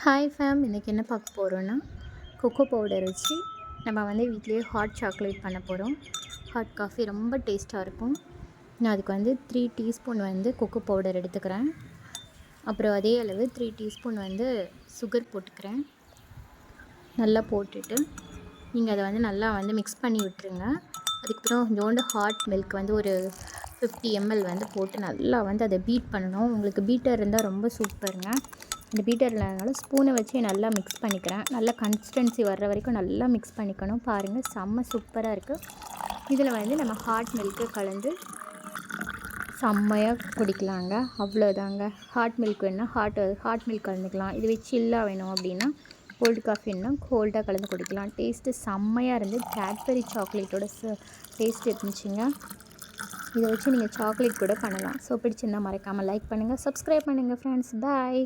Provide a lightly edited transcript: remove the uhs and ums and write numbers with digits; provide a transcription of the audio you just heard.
Hi fame, இன்றைக்கி என்ன பார்க்க போகிறோன்னா கொக்கோ பவுடர் வச்சு நம்ம வீட்டிலேயே ஹாட் சாக்லேட் பண்ண போகிறோம். ஹாட் காஃபி ரொம்ப டேஸ்ட்டாக இருக்கும். நான் அதுக்கு 3 டீஸ்பூன் கொக்கோ பவுடர் எடுத்துக்கிறேன். அப்புறம் அதே அளவு 3 டீஸ்பூன் சுகர் போட்டுக்கிறேன். நல்லா போட்டுட்டு நீங்கள் அதை நல்லா மிக்ஸ் பண்ணி விட்டுருங்க. அதுக்கப்புறம் கொஞ்சோண்டு ஹாட் மில்க் ஒரு 50 ml போட்டு நல்லா அதை பீட் பண்ணணும். உங்களுக்கு பீட்டர் இருந்தால் ரொம்ப சூப்பருங்க. இந்த பீட்டர் இல்லாதனால ஸ்பூனை வச்சு நல்லா மிக்ஸ் பண்ணிக்கிறேன். நல்லா கன்சிஸ்டன்சி வர்ற வரைக்கும் நல்லா மிக்ஸ் பண்ணிக்கணும். பாருங்கள், செம்ம சூப்பராக இருக்குது. இதில் நம்ம ஹாட் மில்க்கு கலந்து செம்மையாக குடிக்கலாங்க. அவ்வளோதாங்க. ஹாட் மில்க் வேணுன்னா ஹாட் மில்க் கலந்துக்கலாம். இதுவே சில்லாக வேணும் அப்படின்னா கோல்டு காஃபி வேணுன்னா கோல்டாக கலந்து குடிக்கலாம். டேஸ்ட்டு செம்மையாக இருந்து கேட்பரி சாக்லேட்டோட டேஸ்ட் இருந்துச்சுங்க. இதை வச்சு நீங்கள் சாக்லேட் கூட பண்ணலாம். ஸோ பிடிச்சிருந்தால் மறக்காமல் லைக் பண்ணுங்கள், சப்ஸ்கிரைப் பண்ணுங்கள் ஃப்ரெண்ட்ஸ். பாய்.